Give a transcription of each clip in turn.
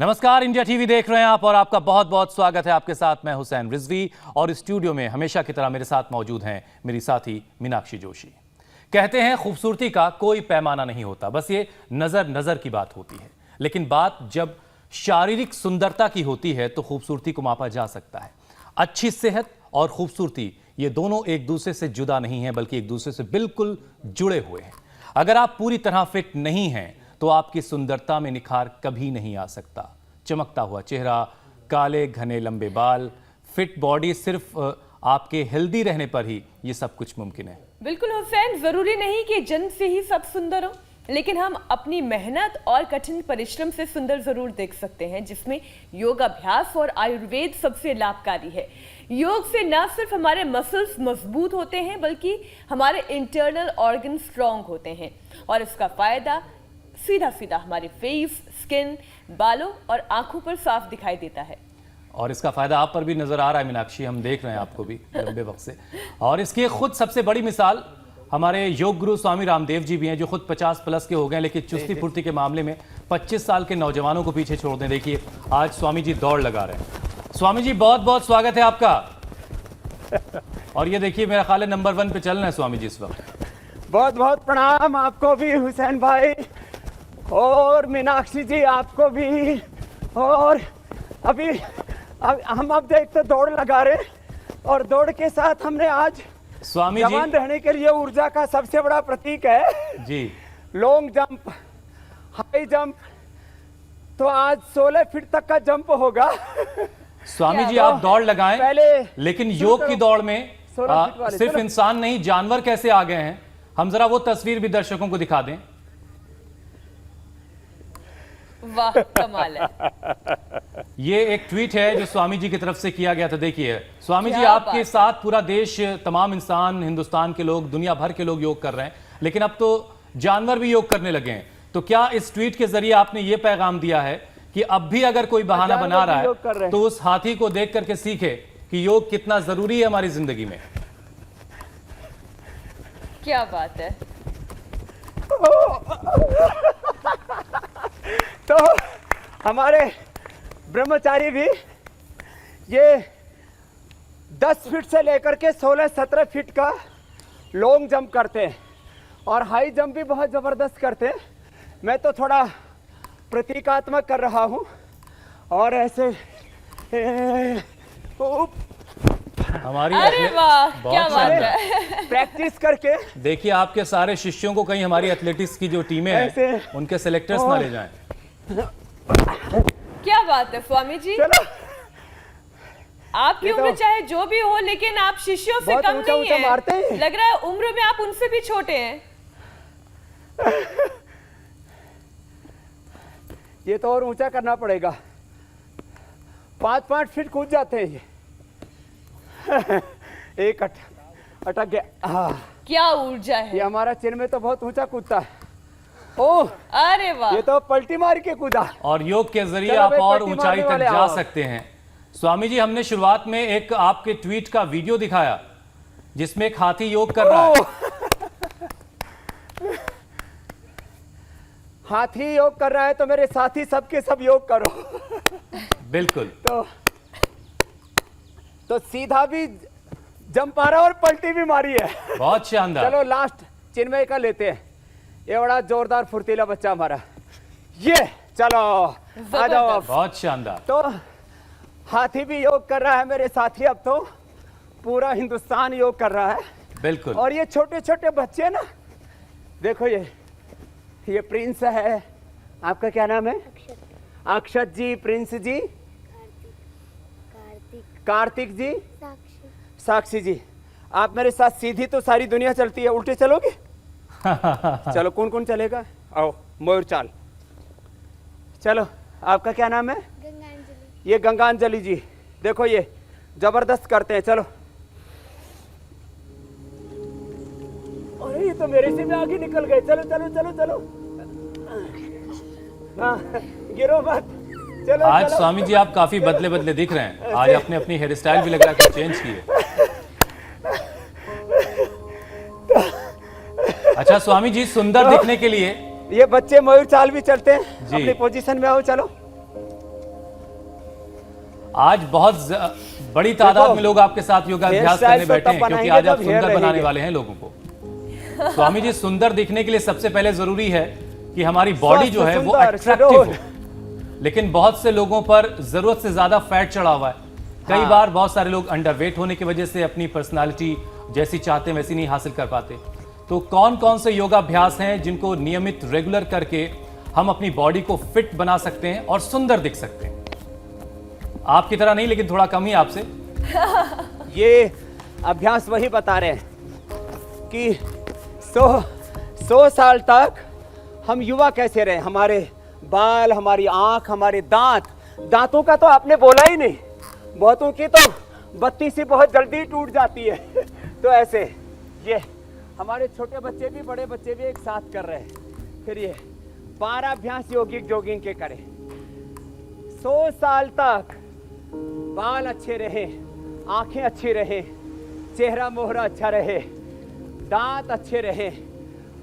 नमस्कार, India TV देख रहे हैं आप और आपका बहुत बहुत स्वागत है। आपके साथ मैं हुसैन रिजवी और स्टूडियो में हमेशा की तरह मेरे साथ मौजूद हैं मेरी साथी मीनाक्षी जोशी। कहते हैं खूबसूरती का कोई पैमाना नहीं होता, बस ये नजर नजर की बात होती है। लेकिन बात जब शारीरिक सुंदरता की होती है तो खूबसूरती को मापा जा सकता है। अच्छी सेहत और खूबसूरती ये दोनों एक दूसरे से जुदा नहीं है, बल्कि एक दूसरे से बिल्कुल जुड़े हुए हैं। अगर आप पूरी तरह फिट नहीं हैं तो आपकी सुंदरता में निखार कभी नहीं आ सकता। चमकता हुआ चेहरा, काले घने लंबे बाल, फिट बॉडी, सिर्फ आपके हेल्दी रहने पर ही ये सब कुछ मुमकिन है। बिल्कुल हुसैन, जरूरी नहीं कि जन्म से ही सब सुंदर हो, लेकिन हम अपनी मेहनत और कठिन परिश्रम से सुंदर जरूर देख सकते हैं, जिसमें योग अभ्यास और आयुर्वेद सबसे लाभकारी है। योग से न सिर्फ हमारे मसल्स मजबूत होते हैं, बल्कि हमारे इंटरनल ऑर्गन स्ट्रांग होते हैं और इसका फायदा सीधा सीधा हमारे फेस, स्किन, बालों और आंखों पर साफ दिखाई देता है। और इसका फायदा आप पर भी नजर आ रहा है मीनाक्षी, हम देख रहे हैं आपको भी लंबे वक्त से। और इसकी खुद सबसे बड़ी मिसाल हमारे योग गुरु स्वामी रामदेव जी भी हैं, जो खुद 50+ के हो गए, लेकिन चुस्ती फुर्ती के मामले में 25 साल के नौजवानों को पीछे छोड़ दें। देखिए आज स्वामी जी दौड़ लगा रहे हैं। स्वामी जी बहुत बहुत स्वागत है आपका। और ये देखिए मेरा ख्याल है नंबर 1 पे चल रहे हैं स्वामी जी इस वक्त। बहुत बहुत प्रणाम आपको भी हुसैन भाई, और मीनाक्षी जी आपको भी। और अभी हम अब देखते दौड़ लगा रहे हैं, और दौड़ के साथ हमने आज स्वामी जी जवान रहने के लिए ऊर्जा का सबसे बड़ा प्रतीक है जी, लॉन्ग जंप, हाई जंप। तो आज 16 फीट तक का जंप होगा। स्वामी जी आप दौड़ लगाएं पहले, लेकिन योग की दौड़ में 16 फीट वाले, सिर्फ चलो। इंसान नहीं जानवर कैसे आ गए हैं, हम जरा वो तस्वीर भी दर्शकों को दिखा दें। वाह, कमाल है। ये एक ट्वीट है जो स्वामी जी की तरफ से किया गया था। देखिए स्वामी जी क्या आपके बात साथ पूरा देश, तमाम इंसान, हिंदुस्तान के लोग, दुनिया भर के लोग योग कर रहे हैं, लेकिन अब तो जानवर भी योग करने लगे हैं। तो क्या इस ट्वीट के जरिए आपने ये पैगाम दिया है कि अब भी अगर कोई बहाना बना रहा है तो उस हाथी को देख करके सीखे कि योग कितना जरूरी है हमारी जिंदगी में? क्या बात है। तो हमारे ब्रह्मचारी भी ये 10 फीट से लेकर के 16-17 फीट का लॉन्ग जंप करते हैं, और हाई जंप भी बहुत ज़बरदस्त करते हैं। मैं तो थोड़ा प्रतीकात्मक कर रहा हूँ, और ऐसे हमारी अरे वाह, क्या बात शानदार है। प्रैक्टिस करके। देखिए आपके सारे शिष्यों को कहीं हमारी एथलेटिक्स की जो टीमें हैं उनके सेलेक्टर्स ना ले जाएं। क्या बात है स्वामी जी, चलो, आपकी उम्र चाहे जो भी हो, लेकिन आप शिष्यों से बहुत कम ऊंचा नहीं ऊंचा मारते है। हैं। लग रहा है उम्र में आप उनसे भी छोटे हैं। ये तो और ऊंचा करना पड़ेगा। 5-5 फीट कूद जाते हैं ये। एक अटक गया। हाँ, क्या ऊर्जा है। ये हमारा चिन्ह में तो बहुत ऊंचा कूदता है। ओह, अरे वाह, ये तो पलटी मार के कूदा। और योग के जरिए चलो आप भाई, और पलटी ऊंचाई मारने तक वाले जा आओ। सकते हैं। स्वामी जी हमने शुरुआत में एक आपके ट्वीट का वीडियो दिखाया जिसमें एक हाथी योग कर रहा है। हाथी योग कर रहा है तो मेरे साथी सबके सब योग करो। बिल्कुल। तो सीधा भी जंप आ रहा और पलटी भी मारी है। बहुत शानदार। चलो लास्ट चिन्मय का लेते हैं। ये बड़ा जोरदार फुर्तीला बच्चा हमारा, ये चलो आ जाओ अब। बहुत शानदार। तो हाथी भी योग कर रहा है मेरे साथी, अब तो पूरा हिंदुस्तान योग कर रहा है। बिल्कुल। और ये छोटे छोटे बच्चे ना, देखो ये प्रिंस है। आपका क्या नाम है? अक्षत जी, प्रिंस जी, कार्तिक जी, साक्षी जी। आप मेरे साथ सीधी तो सारी दुनिया चलती है, उल्टे चलोगे? चलो कौन कौन चलेगा? आओ मयूर चाल। चलो आपका क्या नाम है? गंगांजलि। ये गंगांजलि जी, देखो ये जबरदस्त करते हैं। चलो, अरे ये तो मेरे से भी आगे निकल गए। चलो चलो चलो चलो, हाँ, गिरो मत। चलो आज चलो। स्वामी जी आप काफी बदले बदले दिख रहे हैं। आज आपने अपनी हेयर स्टाइल भी लग रहा है चेंज की है। अच्छा स्वामी जी, सुंदर दिखने के लिए ये बच्चे मयूर चाल भी चलते हैं। जी। अपनी पोजीशन में आओ। चलो आज बहुत बड़ी तादाद में लोग आपके साथ योगाभ्यास करने बैठे हैं, क्योंकि आज आप सुंदर बनाने वाले हैं लोगों को। स्वामी जी, सुंदर दिखने के लिए सबसे पहले जरूरी है कि हमारी बॉडी जो है वो अट्रैक्टिव हो, लेकिन बहुत से लोगों पर जरूरत से ज्यादा फैट चढ़ा हुआ है। कई बार बहुत सारे लोग अंडरवेट होने की वजह से अपनी पर्सनालिटी जैसी चाहते हैं वैसी नहीं हासिल कर पाते। तो कौन कौन से योगाभ्यास हैं जिनको नियमित रेगुलर करके हम अपनी बॉडी को फिट बना सकते हैं और सुंदर दिख सकते हैं? आपकी तरह नहीं, लेकिन थोड़ा कम ही आपसे। ये अभ्यास वही बता रहे हैं कि 100 साल तक हम युवा कैसे रहे। हमारे बाल, हमारी आंख, हमारे दांतों का तो आपने बोला ही नहीं। बहुतों की तो बत्ती से बहुत जल्दी टूट जाती है। तो ऐसे ये हमारे छोटे बच्चे भी बड़े बच्चे भी एक साथ कर रहे हैं। फिर ये 12 अभ्यास योगिक जॉगिंग के करें। 100 साल तक बाल अच्छे रहे, आंखें अच्छी रहे, चेहरा मोहरा अच्छा रहे, दांत अच्छे रहे,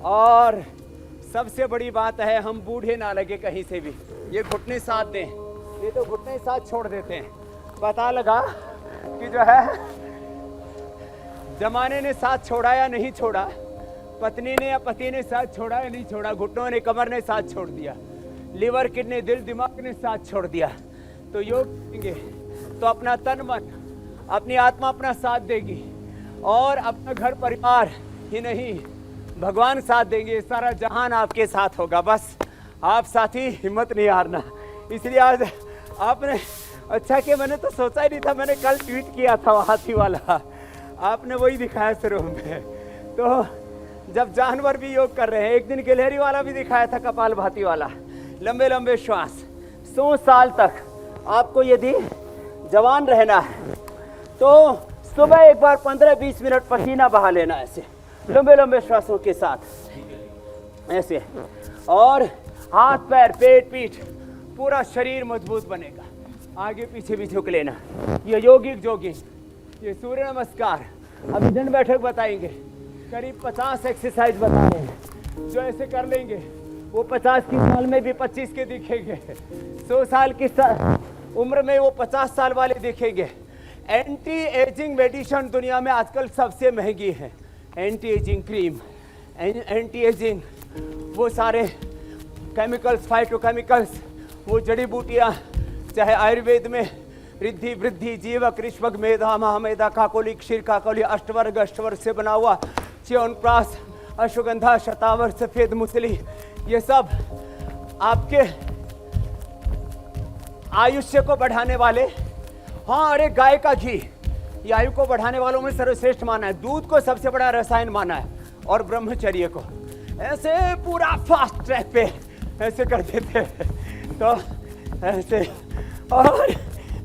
और सबसे बड़ी बात है हम बूढ़े ना लगे कहीं से भी। ये घुटने साथ दें, ये तो घुटने साथ छोड़ देते हैं। पता लगा कि जो है जमाने ने साथ छोड़ा या नहीं छोड़ा, पत्नी ने या पति ने साथ छोड़ा या नहीं छोड़ा, घुटनों ने, कमर ने साथ छोड़ दिया, लिवर, किडनी, दिल, दिमाग ने साथ छोड़ दिया। तो योग करेंगे तो अपना तन मन, अपनी आत्मा अपना साथ देगी, और अपना घर परिवार ही नहीं भगवान साथ देंगे। सारा जहान आपके साथ होगा। बस आप साथी हिम्मत नहीं हारना। इसलिए आज आपने अच्छा कि मैंने तो सोचा ही नहीं था। मैंने कल ट्वीट किया था हाथी वाला, आपने वही दिखाया शुरू में। तो जब जानवर भी योग कर रहे हैं, एक दिन गिलहरी वाला भी दिखाया था, कपाल भाती वाला, लंबे लंबे श्वास। 100 साल तक आपको यदि जवान रहना है तो सुबह एक बार 15-20 मिनट पसीना बहा लेना, ऐसे लंबे लंबे श्वासों के साथ ऐसे, और हाथ पैर पेट पीठ पूरा शरीर मजबूत बनेगा। आगे पीछे भी झुक लेना। ये योगिक जॉगिंग, ये सूर्य नमस्कार, अभी दंड बैठक बताएंगे, करीब 50 एक्सरसाइज बता रहे हैं। जो ऐसे कर लेंगे वो 50 की साल में भी 25 के दिखेंगे, 100 साल की उम्र में वो 50 साल वाले दिखेंगे। एंटी एजिंग मेडिसिन दुनिया में आजकल सबसे महंगी है। Anti ageing cream, anti ageing वो सारे केमिकल्स, फाइटोकेमिकल्स, वो जड़ी बूटियाँ, चाहे आयुर्वेद में रिद्धि, वृद्धि, जीवक, ऋष्वक, मेधा, महामेधा, काकोली, क्षीर काकोली, अष्टवर्ग से बना हुआ च्यवनप्राश, अश्वगंधा, शतावर, सफेद मूसली, ये सब आपके आयुष्य को बढ़ाने वाले। हाँ, अरे गाय का घी ये आयु को बढ़ाने वालों में सर्वश्रेष्ठ माना है। दूध को सबसे बड़ा रसायन माना है, और ब्रह्मचर्य को ऐसे पूरा फास्ट ट्रैक पे ऐसे कर देते हैं। तो ऐसे, और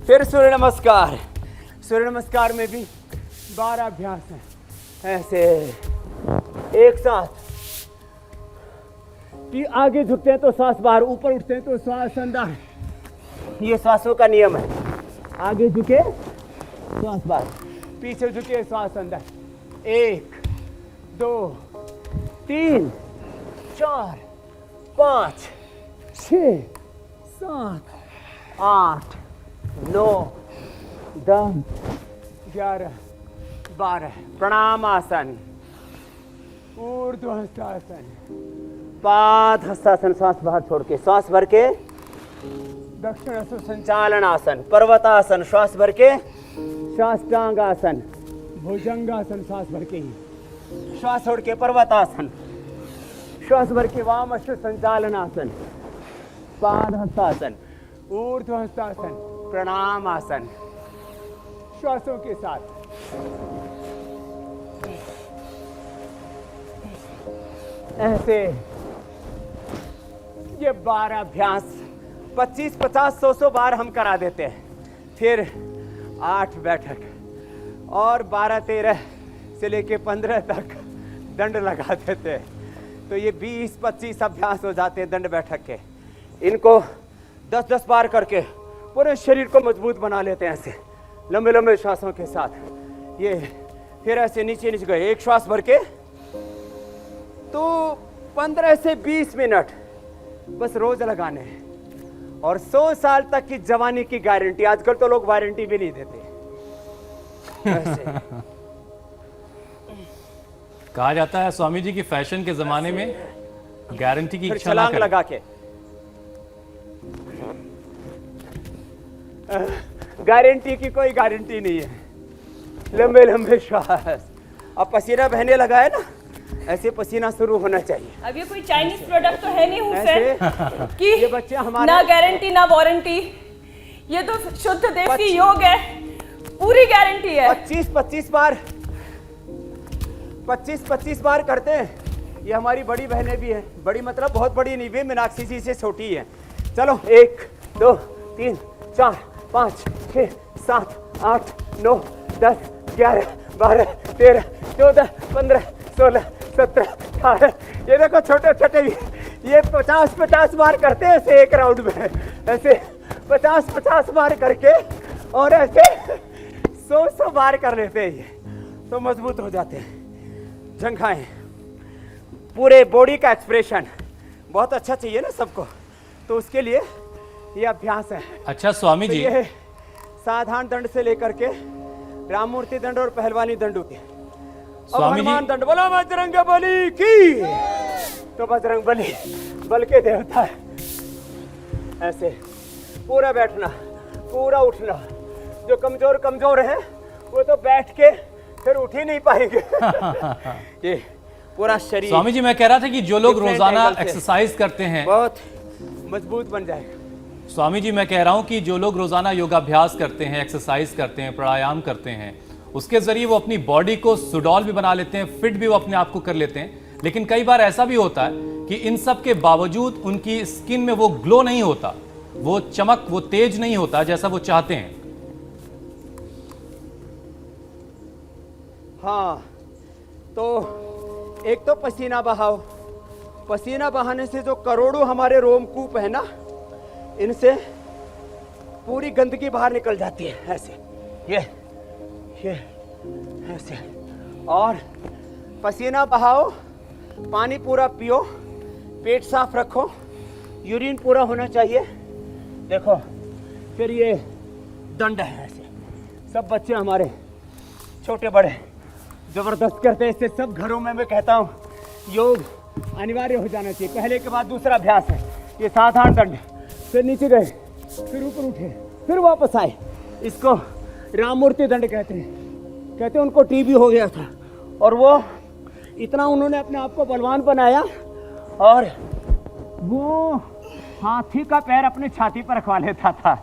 फिर सूर्य नमस्कार। सूर्य नमस्कार में भी 12 अभ्यास हैं। ऐसे एक साथ कि आगे झुकते हैं तो श्वास बाहर, ऊपर उठते हैं तो श्वास अंदर। ये श्वासों का नियम है। आगे झुके श्वास बाहर, पीछे झुके श्वास अंदर। 1 2 3 4 5 6 7 8 9 10 11 12। प्रणाम आसन, ऊर्ध्व हस्तासन, पाद हस्तासन, श्वास बाहर छोड़ के, श्वास भर के दक्षिण संचालन आसन, पर्वतासन, श्वास भर के साष्टांग आसन, भुजंगासन, श्वास भर के ही, श्वास छोड़ के पर्वतासन, श्वास भर के वाम संचालन आसन, पाद हस्तासन, ऊर्ध्व हस्तासन, प्रणाम आसन, श्वासों के साथ। ऐसे ये 12 अभ्यास 25, 50, 100 बार हम करा देते हैं। फिर 8 बैठक और 12, 13 से लेके 15 तक दंड लगा देते हैं। तो ये 20, 25 अभ्यास हो जाते हैं दंड बैठक के। इनको 10-10 बार करके पूरे शरीर को मजबूत बना लेते हैं ऐसे लंबे लंबे श्वासों के साथ। ये फिर ऐसे नीचे नीचे गए, एक श्वास भर के, तो 15 से 20 मिनट बस रोज लगाने हैं। और 100 साल तक की जवानी की गारंटी। आजकल तो लोग वारंटी भी नहीं देते ऐसे। कहा जाता है स्वामी जी की फैशन के जमाने में गारंटी की फिर इच्छा ना छलांग करें। लगा के गारंटी की कोई गारंटी नहीं है। लंबे लंबे श्वास। अब पसीना बहने लगा है ना, ऐसे पसीना शुरू होना चाहिए। अब ये कोई चाइनीज प्रोडक्ट तो है नहीं हुसैन ऐसे कि ये बच्चे हमारे ना गारंटी ना वारंटी। ये तो शुद्ध देसी योग है, पूरी गारंटी है। 25-25 बार करते हैं। ये हमारी बड़ी बहनें भी हैं। बड़ी मतलब बहुत बड़ी नहीं भी, मीनाक्षी जी से छोटी है। चलो 1 2 3 4 5 6 7 8 9 10 11 12 13 14 15 16 17 18। ये देखो छोटे छोटे भी, ये 50-50 बार करते हैं ऐसे एक राउंड में, ऐसे 50-50 बार करके, और ऐसे 100 बार कर लेते हैं। ये तो मजबूत हो जाते हैं। जंघाएं, पूरे बॉडी का एक्सप्रेशन बहुत अच्छा चाहिए ना सबको, तो उसके लिए ये अभ्यास है। अच्छा स्वामी तो जी, ये साधारण दंड से लेकर के राममूर्ति दंड और पहलवानी दंड होती है। अब स्वामी जी, हनुमान दंड, बोलो बजरंग बली की। तो बजरंग बली बल के देवता है। ऐसे पूरा बैठना, पूरा उठना। जो कमजोर कमजोर है वो तो बैठ के फिर उठ ही नहीं पाएंगे। ये पूरा शरीर स्वामी जी मैं कह रहा था कि जो लोग Different रोजाना angle से। एक्सरसाइज करते हैं, बहुत मजबूत बन जाएगा। स्वामी जी मैं कह रहा हूं कि जो लोग रोजाना योगाभ्यास करते हैं, एक्सरसाइज करते हैं, प्राणायाम करते हैं, उसके जरिए वो अपनी बॉडी को सुडौल भी बना लेते हैं, फिट भी वो अपने आप को कर लेते हैं। लेकिन कई बार ऐसा भी होता है कि इन सब के बावजूद उनकी स्किन में वो ग्लो नहीं होता, वो चमक, वो तेज नहीं होता जैसा वो चाहते हैं। हाँ, तो एक तो पसीना बहाओ। पसीना बहाने से जो करोड़ों हमारे रोमकूप है ना, इनसे पूरी गंदगी बाहर निकल जाती है। ऐसे ये ऐसे, और पसीना बहाओ, पानी पूरा पियो, पेट साफ रखो, यूरिन पूरा होना चाहिए। देखो फिर ये दंड है। ऐसे सब बच्चे हमारे छोटे बड़े जबरदस्त करते हैं। इससे सब घरों में मैं कहता हूँ योग अनिवार्य हो जाना चाहिए। पहले के बाद दूसरा अभ्यास है ये साधारण दंड। फिर नीचे गए, फिर ऊपर उठे, फिर वापस आए। इसको राममूर्ति दंड कहते हैं। कहते हैं उनको टीबी हो गया था और वो इतना उन्होंने अपने आप को बलवान बनाया, और वो हाथी का पैर अपने छाती पर रखवा लेता था।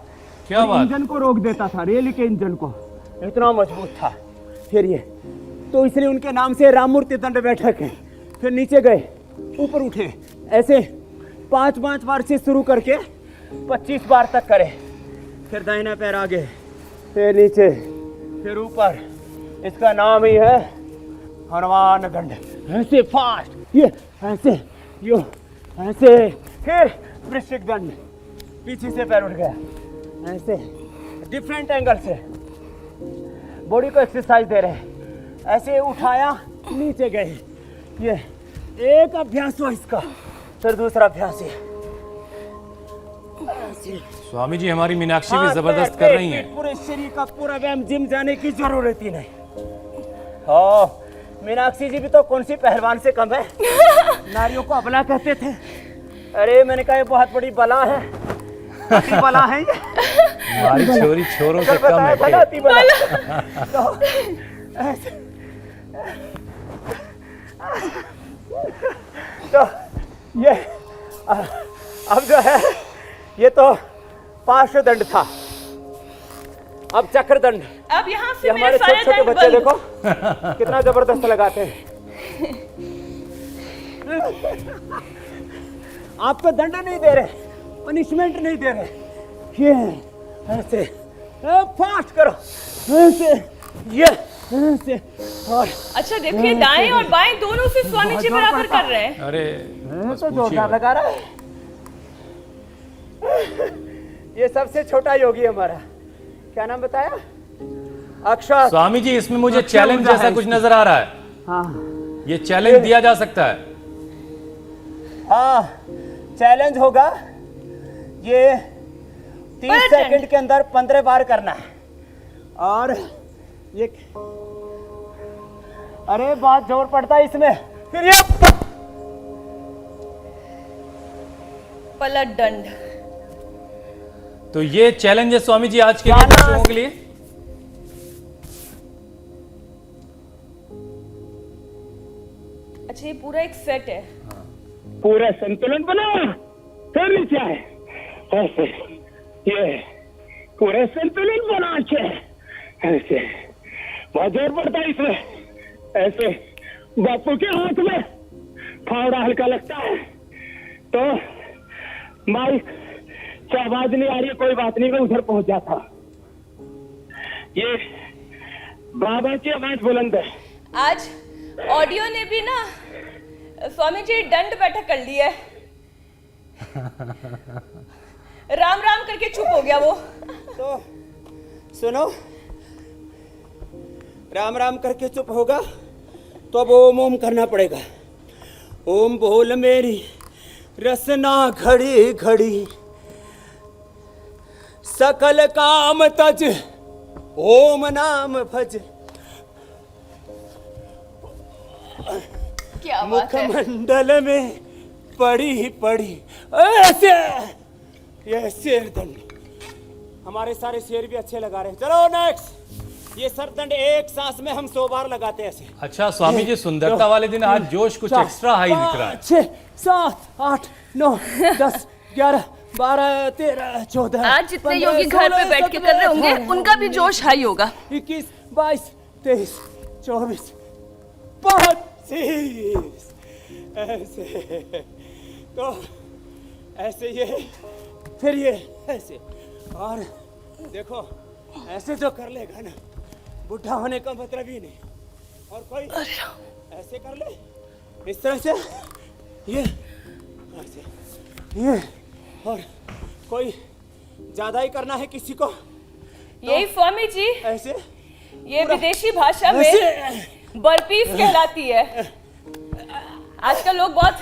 क्या और बात? इंजन को रोक देता था, रेल के इंजन को, इतना मजबूत था। फिर ये तो इसलिए उनके नाम से राममूर्ति दंड बैठक है। फिर नीचे गए, ऊपर उठे, ऐसे 5-5 बार से शुरू करके 25 बार तक करें। फिर दाहिना पैर आगे, फिर नीचे, फिर ऊपर। इसका नाम ही है हनुमान दंड। ऐसे फास्ट, ये ऐसे, यो ऐसे। फिर वृश्चिक दंड, पीछे से पैर उठ गया, ऐसे डिफरेंट एंगल से बॉडी को एक्सरसाइज दे रहे हैं। ऐसे उठाया, नीचे गए। ये एक अभ्यास हुआ इसका, फिर दूसरा अभ्यास है। स्वामी जी हमारी मीनाक्षी भी हाथ जबरदस्त पैर, कर रही पेट, हैं। पूरे शरीर का पूरा व्यायाम, जिम जाने की जरूरत ही नहीं। हाँ, मीनाक्षी जी भी तो कौन सी पहलवान से कम है। नारियों को अबला कहते थे। अरे मैंने कहा ये बहुत बड़ी बला है, अति बला है ये। हमारी छोरी छोरों से कल कम बताया है था ना क्या? अति बला। तो ऐसे, तो ये अब जो है ये तो पार्श्व दंड था, अब चक्र दंड। अब यहाँ से ये मेरे हमारे सारे छोटे छोटे दंड बच्चे बंद। देखो कितना जबरदस्त लगाते हैं। आप तो दंड नहीं दे रहे, पनिशमेंट नहीं दे रहे। ये ऐसे फास्ट करो, ऐसे, ये ऐसे, और अच्छा देखिए, दाएं और बाएं दोनों से स्वामी जी बराबर कर रहे हैं। अरे बस तो पूछिए जोरदार मत। लगा रहा है। ये सबसे छोटा योगी हमारा, क्या नाम बताया? अक्षत। स्वामी जी इसमें मुझे अच्छा, चैलेंज ऊर्जा जैसा है कुछ नजर आ रहा है। हाँ ये चैलेंज दिया जा सकता है। हाँ, चैलेंज होगा। ये 30 सेकंड के अंदर 15 बार करना है। और ये अरे बहुत जोर पड़ता है इसमें। फिर ये पलट दंड। तो ये चैलेंज है स्वामी जी आज के लिए दर्शकों के लिए। अच्छा, ये पूरा एक सेट है। पूरा संतुलन बना, फिर नीचे आए ऐसे, ये पूरा संतुलन बना के ऐसे, बहुत जोर पड़ता है इसमें। ऐसे बापू के हाथ में फावड़ा हल्का लगता है तो माइक से आवाज नहीं आ रही है, कोई बात नहीं, मैं उधर पहुंच जाता। ये बाबा की आवाज बुलंद है। आज ऑडियो ने भी ना स्वामी जी दंड बैठक कर ली है। राम राम करके चुप हो गया वो। तो सुनो, राम राम करके चुप होगा तो अब ओम ओम करना पड़ेगा। ओम बोल मेरी रसना घड़ी घड़ी, सकल काम तज, ओम नाम भज। क्या बात है। मुखमंडल में पड़ी पड़ी ऐसे, ये शेर दंड। हमारे सारे शेर भी अच्छे लगा रहे हैं। चलो नेक्स्ट। ये सरदंड एक सांस में हम 100 बार लगाते हैं ऐसे। अच्छा स्वामी जी, सुंदरता वाले दिन आज जोश कुछ एक्स्ट्रा हाई दिख रहा है। 6 7 8 9 10 11 12 13 14। आज जितने योगी घर पे बैठ के कर रहे होंगे उनका भी जोश हाई होगा। 21 22 23 24 25 ऐसे। तो ऐसे ये, फिर ये ऐसे। और देखो ऐसे जो कर लेगा ना, बुढ़ा होने का मतलब ही नहीं। और कोई ऐसे कर ले इस तरह से, ये ऐसे, ये। और कोई ज्यादा ही करना है किसी को तो यही स्वामी जी, ऐसे, ये विदेशी भाषा में ऐसे। बर्पीस कहलाती है। आजकल लोग बहुत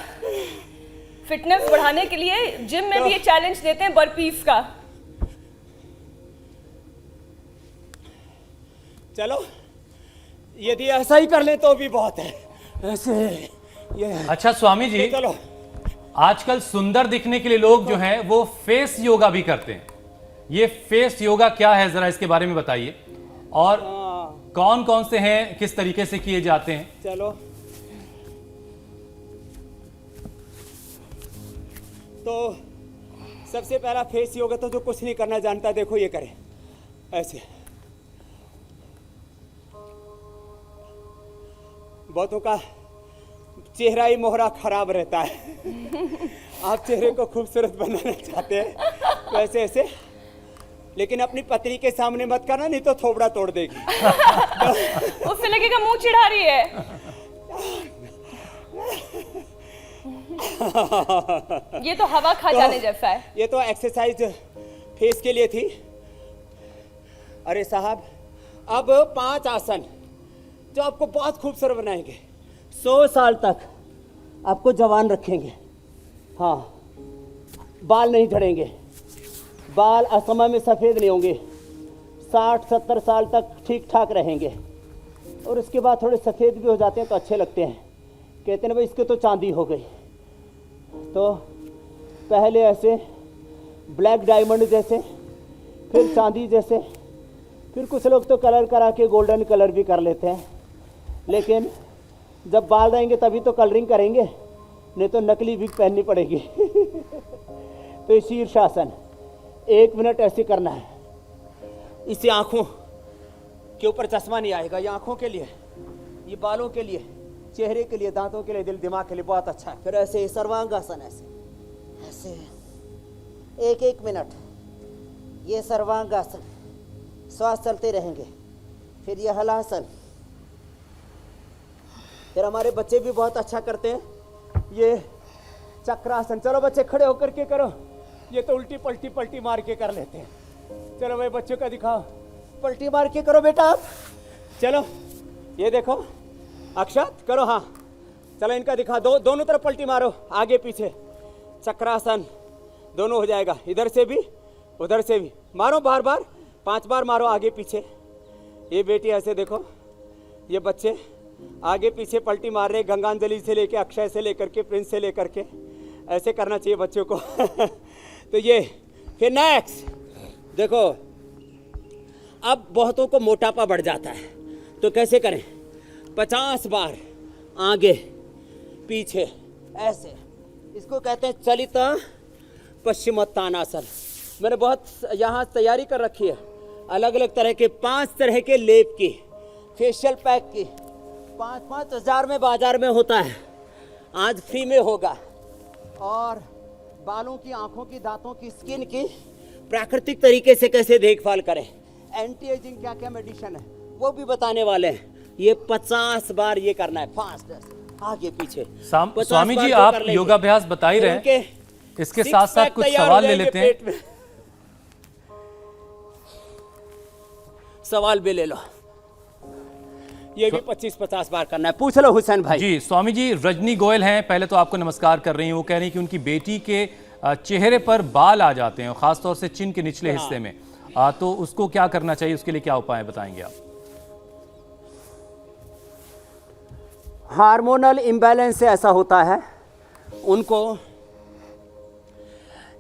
फिटनेस बढ़ाने के लिए जिम में भी ये चैलेंज देते हैं बर्पीस का। चलो यदि ऐसा ही कर ले तो भी बहुत है। ऐसे ये। अच्छा स्वामी जी, चलो आजकल सुंदर दिखने के लिए लोग जो हैं वो फेस योगा भी करते हैं। ये फेस योगा क्या है, जरा इसके बारे में बताइए, और कौन कौन से हैं, किस तरीके से किए जाते हैं। चलो तो सबसे पहला फेस योगा तो जो कुछ नहीं करना जानता, देखो ये करे ऐसे। बहुतों का चेहरा ही मोहरा खराब रहता है। आप चेहरे को खूबसूरत बनाना चाहते हैं तो ऐसे ऐसे, लेकिन अपनी पत्नी के सामने मत करना, नहीं तो थोबड़ा तोड़ देगी। उससे लगेगा मुंह चिढ़ा रही है। ये तो हवा खा जाने जैसा है। ये तो एक्सरसाइज फेस के लिए थी। अरे साहब, अब 5 आसन जो आपको बहुत खूबसूरत बनाएंगे, 100 साल तक आपको जवान रखेंगे। हाँ, बाल नहीं झड़ेंगे, बाल असमय में सफ़ेद नहीं होंगे, 60-70 साल तक ठीक ठाक रहेंगे। और उसके बाद थोड़े सफ़ेद भी हो जाते हैं तो अच्छे लगते हैं। कहते हैं भाई इसके तो चांदी हो गई। तो पहले ऐसे ब्लैक डायमंड जैसे, फिर चांदी जैसे, फिर कुछ लोग तो कलर करा के गोल्डन कलर भी कर लेते हैं। लेकिन जब बाल रहेंगे तभी तो कलरिंग करेंगे, नहीं तो नकली विग पहननी पड़ेगी। तो ये शीर्षासन 1 मिनट ऐसे करना है। इससे आँखों के ऊपर चश्मा नहीं आएगा। ये आँखों के लिए, ये बालों के लिए, चेहरे के लिए, दांतों के लिए, दिल दिमाग के लिए बहुत अच्छा है। फिर ऐसे सर्वांगासन, ऐसे ऐसे 1-1 मिनट ये सर्वांगासन, श्वास चलते रहेंगे। फिर ये हलासन, फिर हमारे बच्चे भी बहुत अच्छा करते हैं ये चक्रासन। चलो बच्चे खड़े होकर के करो। ये तो उल्टी पलटी पलटी मार के कर लेते हैं। चलो भाई बच्चों का दिखाओ, पलटी मार के करो बेटा आप। चलो ये देखो अक्षत करो। हाँ चलो इनका दिखा दो, दोनों तरफ पलटी मारो, आगे पीछे। चक्रासन दोनों हो जाएगा, इधर से भी उधर से भी मारो, बार बार 5 बार मारो, आगे पीछे। ये बेटी ऐसे देखो, ये बच्चे आगे पीछे पलटी मार रहे, गंगांजलि से लेके, अक्षय से लेकर के, प्रिंस से लेकर के, ऐसे करना चाहिए बच्चों को। तो ये फिर नेक्स्ट देखो, अब बहुतों को मोटापा बढ़ जाता है, तो कैसे करें? 50 बार आगे पीछे ऐसे, इसको कहते हैं चलित पश्चिमोत्तानासन। मैंने बहुत यहाँ तैयारी कर रखी है, अलग अलग तरह के 5 तरह के लेप की, फेशियल पैक की। 5-5 हज़ार में बाजार में होता है, आज फ्री में होगा। और बालों की, आंखों की, दांतों की, स्किन की प्राकृतिक तरीके से कैसे देखभाल करें, एंटी एजिंग क्या क्या मेडिसिन है वो भी बताने वाले हैं। ये 50 बार ये करना है, फास्ट आगे पीछे। स्वामी जी, आप योगाभ्यास बता ही रहे हैं, इसके साथ साथ कुछ सवाल ले लेते हैं। सवाल भी ले लो, ये भी 25-50 बार करना है। पूछ लो हुसैन भाई। जी स्वामी जी, रजनी गोयल हैं, पहले तो आपको नमस्कार कर रही हैं। वो कह रही हैं कि उनकी बेटी के चेहरे पर बाल आ जाते हैं, खासतौर से चिन के निचले हिस्से में, तो उसको क्या करना चाहिए, उसके लिए क्या उपाय बताएंगे आप? हार्मोनल इम्बैलेंस से ऐसा होता है, उनको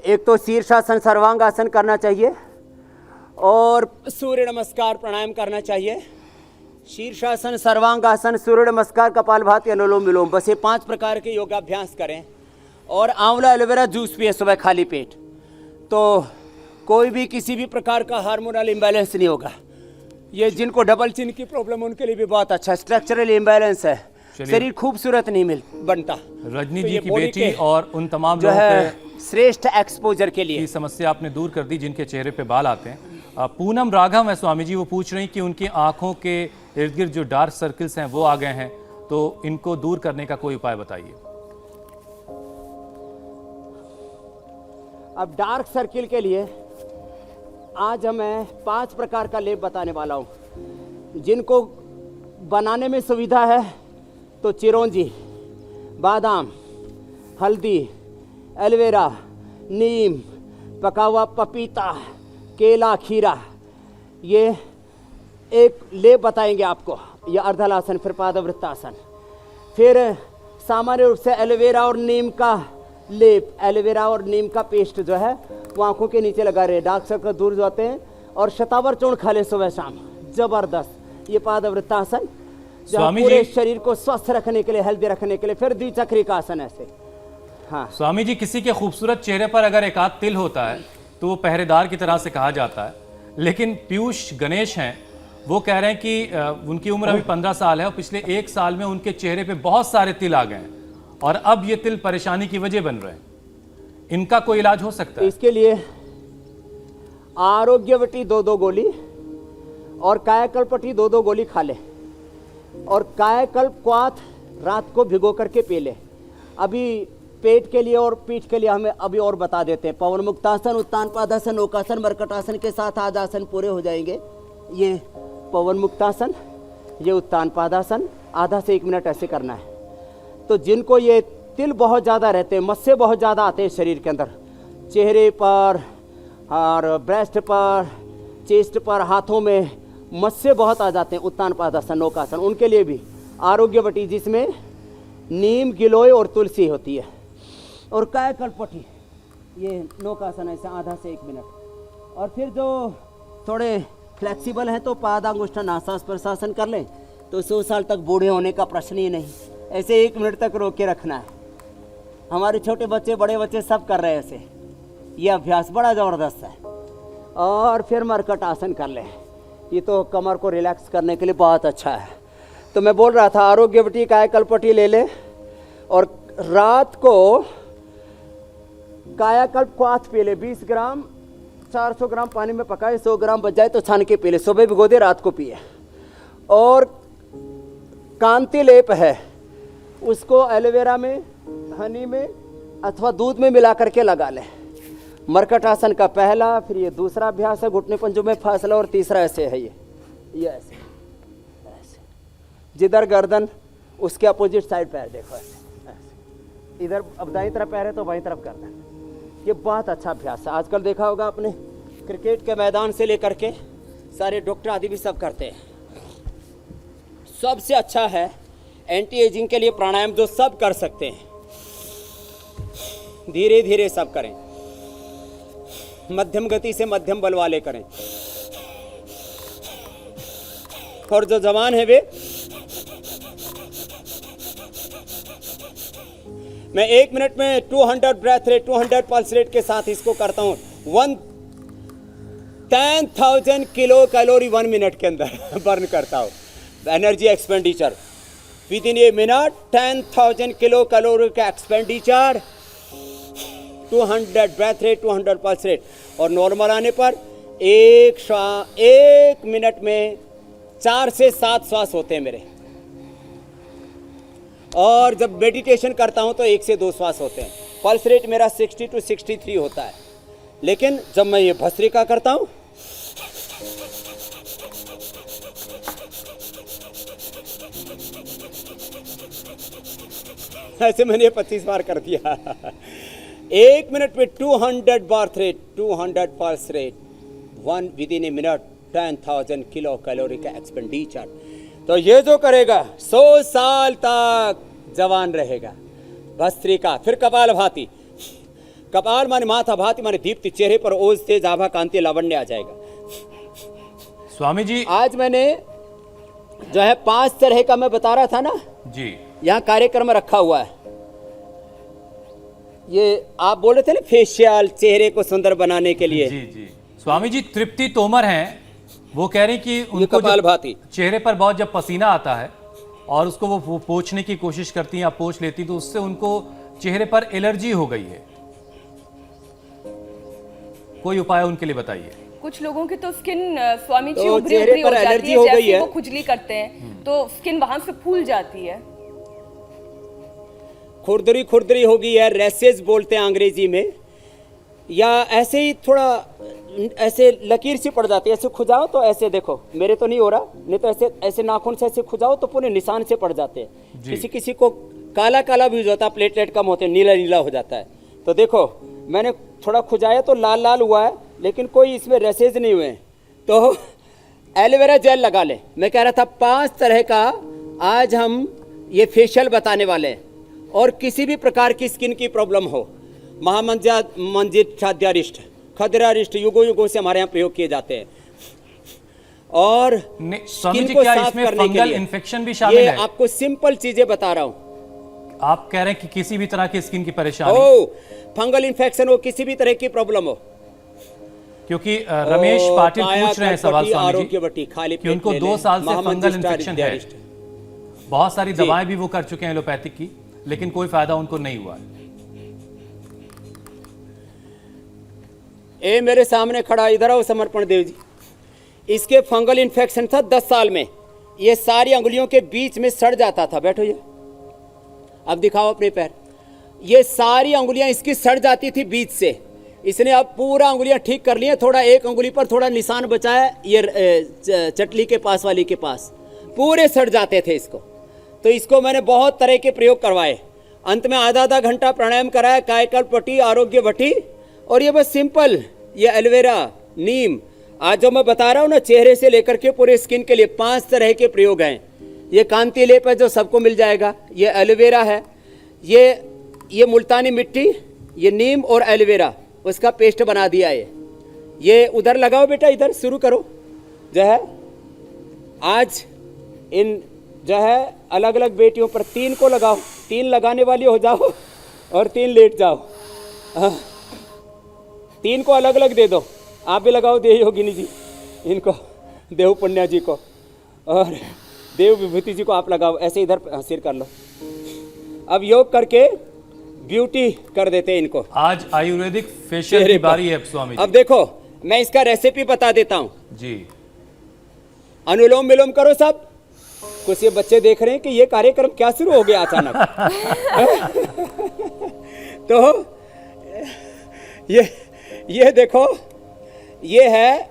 एक तो शीर्षासन, सर्वांगासन करना चाहिए और सूर्य नमस्कार, प्राणायाम करना चाहिए। शीर्षासन, सर्वांगासन, सूर्य नमस्कार, कपालभाति, अनुलोम विलोम, बस ये 5 प्रकार के योगाभ्यास करें। और आंवला एलोवेरा जूस पिए सुबह खाली पेट, तो कोई भी किसी भी प्रकार का हार्मोनल इम्बैलेंस नहीं होगा। ये जिनको डबल चिन की प्रॉब्लम, उनके लिए भी बहुत अच्छा स्ट्रक्चरल इम्बैलेंस है, शरीर खूबसूरत नहीं बनता। रजनी तो जी ये की बॉडी बेटी के और उन तमाम जो लोगों है के श्रेष्ठ एक्सपोजर के लिए की समस्या आपने दूर कर दी, जिनके चेहरे पे बाल आते हैं। पूनम राघव है स्वामी जी, वो पूछ रही कि उनकी आंखों के इर्द गिर्द जो डार्क सर्कल्स हैं वो आ गए हैं, तो इनको दूर करने का कोई उपाय बताइए। अब डार्क सर्किल के लिए आज मैं 5 प्रकार का लेप बताने वाला हूँ। जिनको बनाने में सुविधा है तो चिरौंजी, बादाम, हल्दी, एलोवेरा, नीम, पका हुआ पपीता, केला, खीरा, ये एक लेप बताएंगे आपको। ये अर्धलासन, फिर पादवृत्तासन, फिर सामान्य रूप से एलोवेरा और नीम का लेप, एलोवेरा और नीम का पेस्ट जो है वो आंखों के नीचे लगा रहे, डार्क सर्कल दूर जाते हैं। और शतावर चूर्ण खा ले सुबह शाम, जबरदस्त। ये पादवृत्तासन स्वामी पूरे जी, शरीर को स्वस्थ रखने के लिए, हेल्दी रखने के लिए। फिर द्विचक्री का आसन ऐसे। हाँ स्वामी जी, किसी के खूबसूरत चेहरे पर अगर एक आध तिल होता है तो वो पहरेदार की तरह से कहा जाता है, लेकिन पीयूष गणेश हैं, वो कह रहे हैं कि उनकी उम्र अभी 15 साल है और पिछले 1 साल में उनके चेहरे पे बहुत सारे तिल आ गए हैं और अब ये तिल परेशानी की वजह बन रहे हैं। इनका कोई इलाज हो सकता है? इसके लिए आरोग्यवटी 2-2 गोली और कायाकल्पटी 2-2 गोली खा ले, और कायाकल्प क्वाथ रात को भिगो करके पी ले। अभी पेट के लिए और पीठ के लिए हमें अभी और बता देते हैं। पवन मुक्तासन, उत्तान पादासन, ओकासन, मरकटासन के साथ आज आसन पूरे हो जाएंगे। ये पवन मुक्तासन, ये उत्तान पादासन, आधा से 1 मिनट ऐसे करना है। तो जिनको ये तिल बहुत ज़्यादा रहते हैं, मस्से बहुत ज़्यादा आते हैं शरीर के अंदर, चेहरे पर और ब्रेस्ट पर, चेस्ट पर, हाथों में मस्से बहुत आ जाते हैं, उत्तान पादासन, नौकासन, उनके लिए भी आरोग्यवटी, जिसमें नीम, गिलोय और तुलसी होती है, और कायाकल्पटी, ये नौकासन ऐसे आधा से 1 मिनट। और फिर जो थोड़े फ्लेक्सिबल हैं तो पादांगुष्ठा नासास प्रशासन कर लें, तो 100 साल तक बूढ़े होने का प्रश्न ही नहीं। ऐसे 1 मिनट तक रोक के रखना है। हमारे छोटे बच्चे, बड़े बच्चे सब कर रहे हैं ऐसे। ये अभ्यास बड़ा ज़बरदस्त है। और फिर मरकट आसन कर लें, ये तो कमर को रिलैक्स करने के लिए बहुत अच्छा है। तो मैं बोल रहा था आरोग्यवटी, कायाकल्पटी ले ले, और रात को कायाकल्प क्वाथ पी ले 20 ग्राम, 400 ग्राम पानी में पकाए, 100 ग्राम बच जाए तो छान के पी ले, सुबह भिगो दे, रात को पिए। और कांति लेप है, उसको एलोवेरा में, हनी में अथवा दूध में मिला करके लगा ले। मरकट आसन का पहला, फिर ये दूसरा अभ्यास है घुटने पंजों में फासला, और तीसरा ऐसे है ये ऐसे ऐसे, जिधर गर्दन उसके अपोजिट साइड पैर देखो ऐसे। इधर अब दाईं तरफ पैर है तो बाईं तरफ गर्दन। ये बहुत अच्छा अभ्यास है। आजकल देखा होगा आपने क्रिकेट के मैदान से लेकर के सारे डॉक्टर आदि भी सब करते हैं। सबसे अच्छा है एंटी एजिंग के लिए प्राणायाम, जो सब कर सकते हैं। धीरे धीरे सब करें, मध्यम गति से मध्यम बल वाले करें, और जो जवान है वे, मैं 1 मिनट में 200 ब्रेथ रेट 200 पल्स रेट के साथ इसको करता हूँ। 10,000 किलो कैलोरी 1 मिनट के अंदर बर्न करता हूँ। Energy expenditure with in a minute 10,000 kilo calorie का expenditure, 200 breath rate 200 pulse rate. और नॉर्मल आने पर 1 मिनट में 4 से 7 श्वास होते हैं मेरे। और जब मेडिटेशन करता हूं तो 1 से 2 श्वास होते हैं। पल्स रेट मेरा 60 to 63 होता है। लेकिन जब मैं ये भस्त्रिका करता हूं ऐसे मैंने 25 बार कर दिया। 1 मिनट में 200 birth rate 200 pulse rate, 1 with in a minute 10,000 kilo calorie का एक्सपेंडिचर। तो ये जो करेगा 100 साल तक जवान रहेगा। भस्त्रिका। फिर कपाल भाती। कपाल माने माथा, भाती माने दीप्ति, चेहरे पर ओज तेज आभा कांति लावण्य आ जाएगा। स्वामी जी आज मैंने जो है 5 तरह का मैं बता रहा था ना जी, यहाँ कार्यक्रम रखा हुआ है। ये आप बोल रहे थे ना, फेशियल, चेहरे को सुंदर बनाने के लिए। जी जी। स्वामी जी तृप्ति तोमर हैं, वो कह रही कि उनको कपाल भाती, चेहरे पर बहुत जब पसीना आता है और उसको वो पोंछने की कोशिश करती हैं या पोंछ लेती, तो उससे उनको चेहरे पर एलर्जी हो गई है। कोई उपाय उनके लिए बताइए। कुछ लोगों की तो स्किन स्वामी जी तो उभरी चेहरे उभरी हो पर जाती एलर्जी है, हो गई जैसे है। वो खुजली करते हैं तो स्किन वहां से फूल जाती है। खुरदरी खुरदरी होगी है, रैसेज बोलते हैं अंग्रेजी में, या ऐसे ही थोड़ा ऐसे लकीर सी पड़ जाती है। ऐसे खुजाओ तो ऐसे देखो, मेरे तो नहीं हो रहा, नहीं तो ऐसे ऐसे नाखून से ऐसे खुजाओ तो पूरे निशान से पड़ जाते हैं। किसी किसी को काला काला भी हो जाता है, प्लेटलेट कम होते हैं, नीला नीला हो जाता है। तो देखो मैंने थोड़ा खुजाया तो लाल लाल हुआ है, लेकिन कोई इसमें रैसेज नहीं हुए हैं। तो एलोवेरा जेल लगा ले। मैं कह रहा था 5 तरह का आज हम ये फेशियल बताने वाले हैं। और किसी भी प्रकार की स्किन की प्रॉब्लम हो, महामंजित छाद्यारिष्ट, खदरारिष्ट युगों युगों से हमारे यहाँ प्रयोग किए जाते हैं। और स्वामी जी क्या इसमें फंगल इन्फेक्शन भी शामिल है? आपको सिंपल चीजें बता रहा हूँ। आप कह रहे हैं कि किसी भी तरह की स्किन की परेशानी हो, फंगल इन्फेक्शन हो, किसी भी तरह की प्रॉब्लम हो, क्योंकि रमेश पाटिल पूछ रहे हैं सवाल स्वामी आरोग्य बटी, खाली कि उनको 2 साल से फंगल इन्फेक्शन है। बहुत सारी दवाएं भी वो कर चुके हैं एलोपैथिक की, लेकिन कोई फायदा उनको नहीं हुआ। ए मेरे सामने खड़ा इधर आओ समर्पण देव जी, इसके फंगल इन्फेक्शन था 10 साल में। ये सारी अंगुलियों के बीच में सड़ जाता था। बैठो ये, अब दिखाओ अपने पैर। ये सारी अंगुलियां इसकी सड़ जाती थी बीच से। इसने अब पूरा अंगुलियां ठीक कर ली हैं। थोड़ा एक अंगुली पर थोड़ा निशान बचा है, ये चटली के पास वाली के पास, पूरे सड़ जाते थे इसको। तो इसको मैंने बहुत तरह के प्रयोग करवाए। अंत में आधा घंटा प्राणायाम कराया, कायकल्प पट्टी, आरोग्य भट्टी, और ये बस सिंपल ये एलोवेरा, नीम। आज जो मैं बता रहा हूँ ना, चेहरे से लेकर के पूरे स्किन के लिए 5 तरह के प्रयोग हैं। ये कांति लेप है जो सबको मिल जाएगा, ये एलोवेरा है, ये मुल्तानी मिट्टी, ये नीम और एलोवेरा, उसका पेस्ट बना दिया है। ये उधर लगाओ बेटा, इधर शुरू करो। जो है आज इन जो है अलग अलग बेटियों पर 3 को लगाओ, 3 लगाने वाली हो जाओ और 3 लेट जाओ। 3 को अलग अलग दे दो। आप भी लगाओ देव योगिनी जी, इनको देव पुण्या जी को, और देव विभूति जी को आप लगाओ। ऐसे इधर सिर कर लो। अब योग करके ब्यूटी कर देते हैं इनको। आज आयुर्वेदिक फेशियल की बारी है स्वामी जी। अब देखो मैं इसका रेसिपी बता देता हूँ जी। अनुलोम विलोम करो सब। कुछ ये बच्चे देख रहे हैं कि ये कार्यक्रम क्या शुरू हो गया अचानक। तो ये देखो, ये है,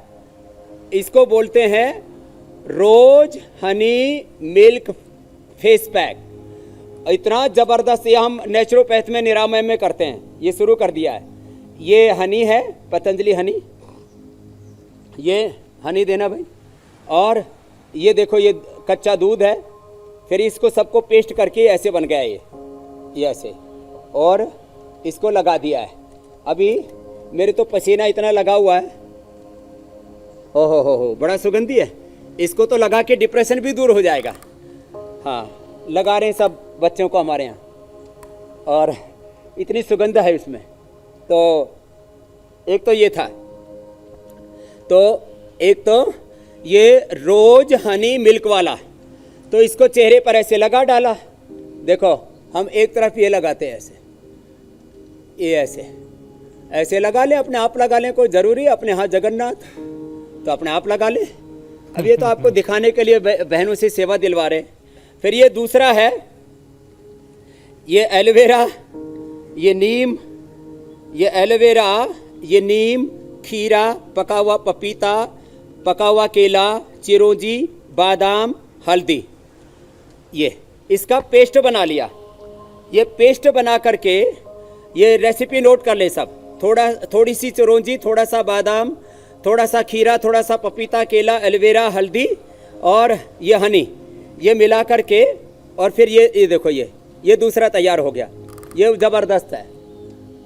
इसको बोलते हैं रोज हनी मिल्क फेस पैक। इतना जबरदस्त, ये हम नेचुरोपैथ में निरामय में करते हैं। ये शुरू कर दिया है। ये हनी है, पतंजलि हनी, ये हनी देना भाई, और ये देखो ये कच्चा दूध है। फिर इसको सबको पेस्ट करके ऐसे बन गया ये ऐसे, और इसको लगा दिया है। अभी मेरे तो पसीना इतना लगा हुआ है, हो बड़ा सुगंधी है। इसको तो लगा के डिप्रेशन भी दूर हो जाएगा। हाँ, लगा रहे हैं सब बच्चों को हमारे यहाँ, और इतनी सुगंध है इसमें। तो एक तो ये था, तो एक तो ये रोज हनी मिल्क वाला, तो इसको चेहरे पर ऐसे लगा डाला। देखो हम एक तरफ ये लगाते हैं ऐसे, ये ऐसे लगा ले, अपने आप लगा लें, कोई ज़रूरी है अपने हाथ जगन्नाथ, तो अपने आप लगा ले। अब ये तो आपको दिखाने के लिए बहनों से सेवा दिलवा रहे। फिर ये दूसरा है, ये एलोवेरा, ये नीम, ये एलोवेरा, ये नीम, खीरा, पका हुआ पपीता, पका हुआ केला, चिरौंजी, बादाम, हल्दी, ये इसका पेस्ट बना लिया। ये पेस्ट बना करके ये रेसिपी नोट कर ले सब, थोड़ी सी चिरौंजी, थोड़ा सा बादाम, थोड़ा सा खीरा, थोड़ा सा पपीता, केला, एलोवेरा, हल्दी और ये हनी, ये मिला करके, और फिर ये देखो ये दूसरा तैयार हो गया। ये जबरदस्त है।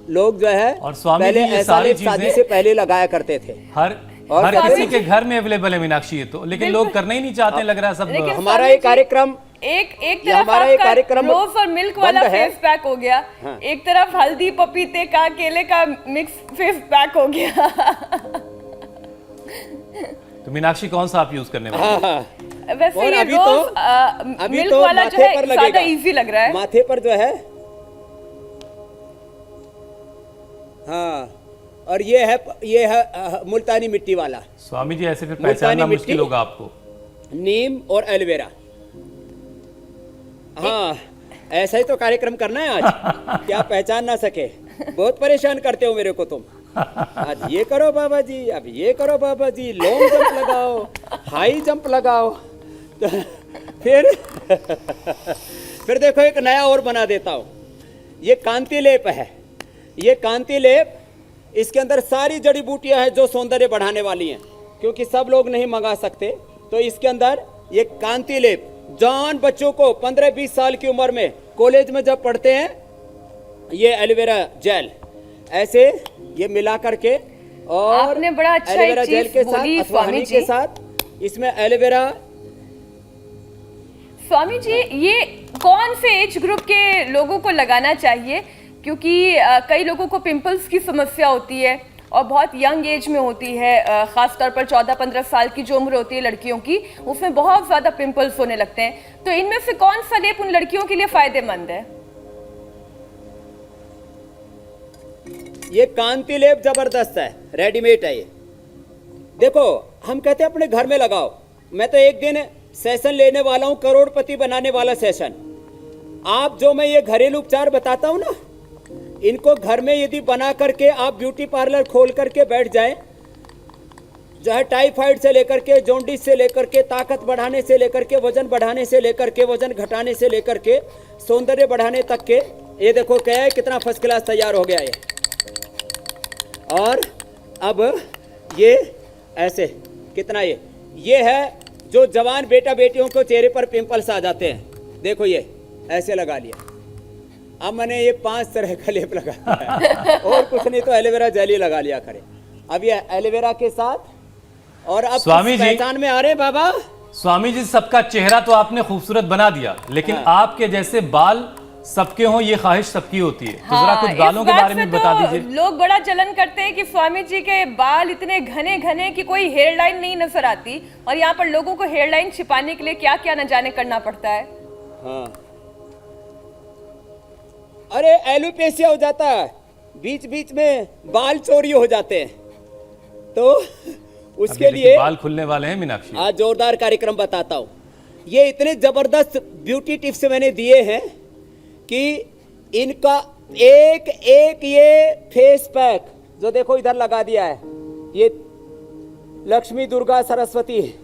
लोग जो है और स्वामी पहले जी ये ऐसा सारी लेप शादी से पहले लगाया करते थे। हर किसी के घर में अवेलेबल है मीनाक्षी, ये तो, लेकिन लोग करना ही नहीं चाहते, लग रहा है सब। लेकिन हमारा ये कार्यक्रम एक तरफ हमारा ये आपका कार्यक्रम रोज और मिल्क वाला बंद है। फेस पैक हो गया, हाँ। एक तरफ हल्दी पपीते का केले का मिक्स फेस पैक हो गया। तो मीनाक्षी कौन सा आप यूज करने वाले? हाँ हाँ, वैसे और ये अभी रोज मिल्क तो वाला जो माथे है पर ज्यादा लगेगा। इजी लग रहा है। माथे पर जो है, हाँ, और ये है मुल्तानी मिट्टी वाला, स्वामी जी ऐसे फिर मुल्तानी पहचानना मिट्टी, मुश्किल होगा आपको। नीम और एलोवेरा। हाँ, ऐसा ही तो कार्यक्रम करना है आज। क्या पहचान ना सके, बहुत परेशान करते हो मेरे को तुम। आज ये करो बाबा जी, अब ये करो बाबा जी, लॉन्ग जंप लगाओ, हाई जंप लगाओ। तो फिर देखो एक नया और बना देता हूँ। ये कांति लेप है। ये कांति लेप, इसके अंदर सारी जड़ी बूटियां हैं जो सौंदर्य बढ़ाने वाली हैं, क्योंकि सब लोग नहीं मंगा सकते। तो इसके अंदर ये कांति लेप जवान बच्चों को 15-20 साल की उम्र में कॉलेज में जब पढ़ते हैं, ये एलोवेरा जेल ऐसे ये मिला करके, और आपने बड़ा अच्छा एलोवेरा एक जेल चीज के बोली साथ अथवा स्वामी हनी जी। के साथ इसमें एलोवेरा। स्वामी जी, ये कौन से एज ग्रुप के लोगों को लगाना चाहिए? क्योंकि कई लोगों को पिंपल्स की समस्या होती है और बहुत यंग एज में होती है, खास तौर पर 14-15 साल की जो उम्र होती है लड़कियों की, उसमें बहुत ज्यादा पिंपल्स होने लगते हैं। तो इनमें से कौन सा लेप उन लड़कियों के लिए फायदेमंद है? ये कांति लेप जबरदस्त है, रेडीमेड है ये। देखो हम कहते हैं अपने घर में लगाओ। मैं तो एक दिन सेशन लेने वाला हूं, करोड़पति बनाने वाला सेशन। आप जो मैं ये घरेलू उपचार बताता हूं ना, इनको घर में यदि बना करके आप ब्यूटी पार्लर खोल करके बैठ जाएं, जो है टाइफाइड से लेकर के, जॉन्डिस से लेकर के, ताकत बढ़ाने से लेकर के, वजन बढ़ाने से लेकर के, वजन घटाने से लेकर के, सौंदर्य बढ़ाने तक के, ये देखो क्या है, कितना फर्स्ट क्लास तैयार हो गया ये। और अब ये ऐसे कितना ये है जो जवान बेटा बेटियों को चेहरे पर पिंपल्स आ जाते हैं। देखो ये ऐसे लगा लिया। अब मैंने ये 5 तरह का लेप लगाया है, और कुछ नहीं तो एलोवेरा जेली लगा लिया करे। अब ये एलोवेरा के साथ, और अब स्वामी जी, पहचान में आ रहे बाबा। स्वामी जी, सबका चेहरा तो आपने खूबसूरत बना दिया, लेकिन आपके जैसे बाल सबके हों ये ख्वाहिश सबकी होती है। तो जरा कुछ बालों के बारे में बता दीजिए। लोग बड़ा जलन करते हैं कि स्वामी जी के बाल इतने घने घने कि कोई हेयर लाइन नहीं नजर आती, और यहाँ पर लोगों को हेयर लाइन छिपाने के लिए क्या क्या न जाने करना पड़ता है। हाँ, अरे एलोपेशिया हो जाता है, बीच बीच में बाल चोरी हो जाते हैं, तो उसके लिए बाल खुलने वाले हैं मीनाक्षी। आज जोरदार कार्यक्रम बताता हूँ। ये इतने जबरदस्त ब्यूटी टिप्स मैंने दिए हैं कि इनका एक एक ये फेस पैक जो देखो इधर लगा दिया है, ये लक्ष्मी दुर्गा सरस्वती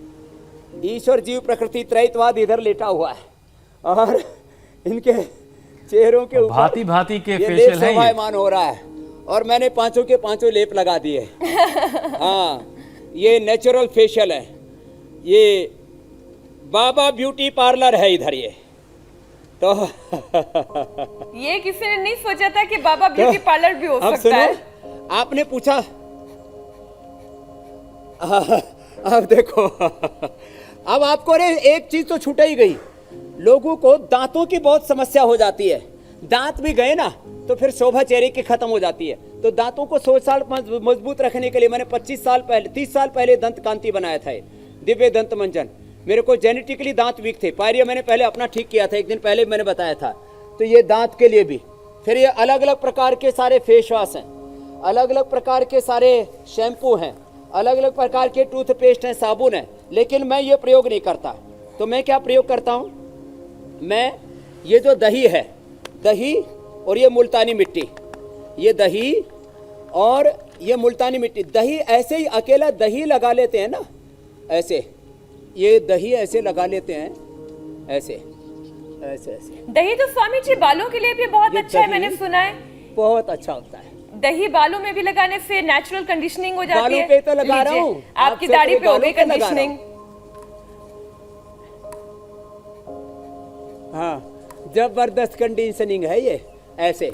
ईश्वर जीव प्रकृति त्रैतवाद इधर लेटा हुआ है, और इनके चेहरों के ऊपर भांति भांति के ये फेशियल हैं। शोभायमान हो रहा है, और मैंने 5 के 5 लेप लगा दिए। हाँ, ये नेचुरल फेशियल है, ये बाबा ब्यूटी पार्लर है इधर ये तो ये किसी ने नहीं सोचा था कि बाबा ब्यूटी पार्लर भी हो अब सकता है। सुनो, आपने पूछा अब देखो अब आपको अरे एक चीज तो छूट ही गई, लोगों को दांतों की बहुत समस्या हो जाती है। दांत भी गए ना तो फिर शोभा चेहरे की खत्म हो जाती है। तो दांतों को 100 साल मजबूत रखने के लिए मैंने 25 साल पहले 30 साल पहले दंत कांति बनाया था, दिव्य दंत मंजन। मेरे को जेनेटिकली दांत वीक थे, पायरिया मैंने पहले अपना ठीक किया था, एक दिन पहले मैंने बताया था। तो ये दांत के लिए भी, फिर ये अलग अलग प्रकार के सारे फेस वॉश हैं, अलग अलग प्रकार के सारे शैम्पू हैं, अलग अलग प्रकार के टूथपेस्ट हैं, साबुन है। लेकिन मैं ये प्रयोग नहीं करता। तो मैं क्या प्रयोग करता हूँ, मैं ये जो दही है, दही और ये मुल्तानी मिट्टी, ये दही और ये मुल्तानी मिट्टी, दही ऐसे ही अकेला दही लगा लेते हैं ना, ऐसे ये दही ऐसे लगा लेते हैं, ऐसे ऐसे ऐसे। दही तो स्वामी जी बालों के लिए भी बहुत ये अच्छा है, दही मैंने सुना है। बहुत अच्छा होता है। दही बालों में भी लगाने से नेचुरल कंडीशनिंग हो जाती है। बालों पे तो लगा रहा लीजिए, हूँ, आपकी आपसे दाढ़ी तो पे हो बालों गई पे लगा रहा कंडीशनिंग। हाँ, जबरदस्त कंडीशनिंग है ये। ऐसे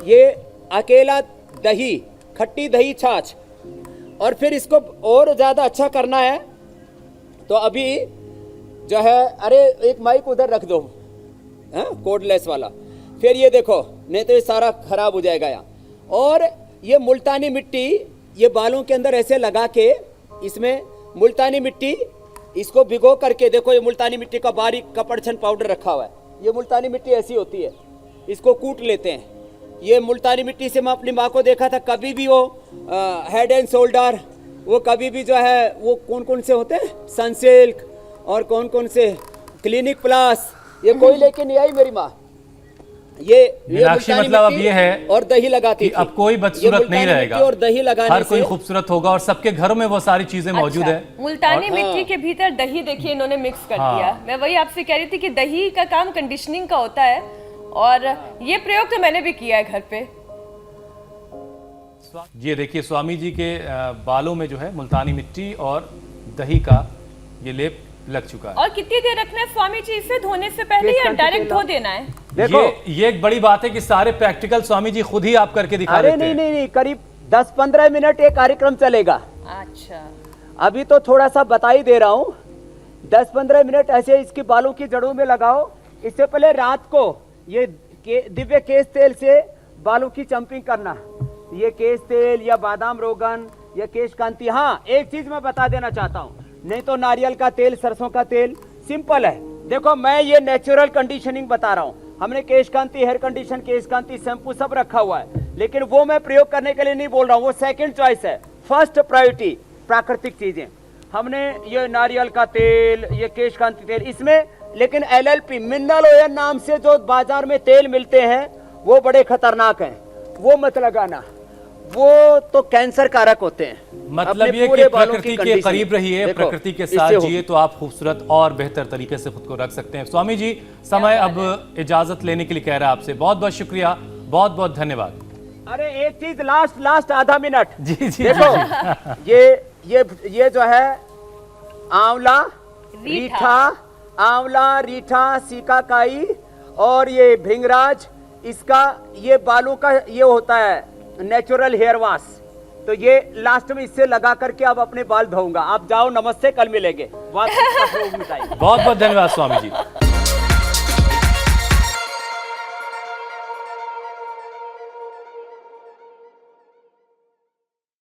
ये अकेला दही, खट्टी दही छाछ, और फिर इसको और ज़्यादा अच्छा करना है तो अभी जो है, अरे एक माइक उधर रख दो, हाँ कोडलेस वाला। फिर ये देखो, नहीं तो ये सारा खराब हो जाएगा यहाँ। और ये मुल्तानी मिट्टी, ये बालों के अंदर ऐसे लगा के, इसमें मुल्तानी मिट्टी, इसको भिगो करके देखो, ये मुल्तानी मिट्टी का बारीक कपड़छन पाउडर रखा हुआ है। ये मुल्तानी मिट्टी ऐसी होती है, इसको कूट लेते हैं। ये मुल्तानी मिट्टी से मैं अपनी माँ को देखा था, कभी भी वो हेड एंड शोल्डर, वो कभी भी जो है वो कौन कौन से होते हैं, सनसिल्क और कौन कौन से क्लिनिक प्लस, ये कोई लेके नहीं आई मेरी माँ। ये मीनाक्षी मुल्तानी मतलब अब मिट्टी ये है और दही लगाती कि थी। अब कोई ये बदसूरत मुल्तानी नहीं मिट्टी रहेगा, और दही लगाने हर कोई से खूबसूरत होगा और सबके घरों में वो सारी चीजें मौजूद अच्छा, है। मुल्तानी और- मिट्टी हाँ। के भीतर दही देखिए इन्होंने मिक्स कर हाँ। दिया। मैं वही आपसे कह रही थी कि दही का काम कंडीशनिंग का होता है, और ये प्रयोग तो मैंने भी किया है घर पे। ये देखिए स्वामी जी के बालों में जो है मुल्तानी मिट्टी और दही का ये लेप लग चुका है। और कितनी देर रखना है स्वामी जी इसे, धोने से पहले या डायरेक्ट धो देना है? देखो, ये एक बड़ी बात है कि सारे प्रैक्टिकल स्वामी जी खुद ही आप करके दिखा अरे देते नहीं हैं। नहीं नहीं, करीब 10-15 मिनट ये कार्यक्रम चलेगा। अच्छा, अभी तो थोड़ा सा बता ही दे रहा हूँ। 10-15 मिनट ऐसे इसकी बालों की जड़ों में लगाओ। इससे पहले रात को ये दिव्य केश तेल से बालों की चंपिंग करना, ये केश तेल या बादाम रोगन या केश कांति। हाँ, एक चीज मैं बता देना चाहता हूँ, नहीं तो नारियल का तेल, सरसों का तेल, सिंपल है। देखो, मैं ये नेचुरल कंडीशनिंग बता रहा हूँ। हमने केश कांति हेयर कंडीशन, केश कांति शैम्पू सब रखा हुआ है, लेकिन वो मैं प्रयोग करने के लिए नहीं बोल रहा हूँ, वो सेकंड चॉइस है। फर्स्ट प्रायोरिटी प्राकृतिक चीजें। हमने ये नारियल का तेल, ये केश कांति तेल, इसमें लेकिन LLP मिनरल ऑयल नाम से जो बाजार में तेल मिलते हैं वो बड़े खतरनाक हैं, वो मत लगाना, वो तो कैंसर कारक होते हैं। मतलब अपने ये पूरे कि बालों प्रकृति की के कंडीशन। करीब रहिए, देखो, प्रकृति के इससे साथ होगी। जिए तो आप खूबसूरत और बेहतर तरीके से खुद को रख सकते हैं। स्वामी जी, समय अब इजाजत लेने के लिए कह रहा है आपसे। बहुत बहुत शुक्रिया, बहुत बहुत धन्यवाद। अरे एक चीज लास्ट आधा मिनट। जी जी देखो, ये जो है आंवला, रीठा, आंवला, रीठा, सीकाकाई और ये भृंगराज, इसका ये बालों का ये होता है नेचुरल हेयर वॉश। तो ये लास्ट में इससे लगा करके अब अपने बाल धोऊंगा। आप जाओ, नमस्ते, कल मिलेंगे। बहुत बहुत धन्यवाद स्वामी जी।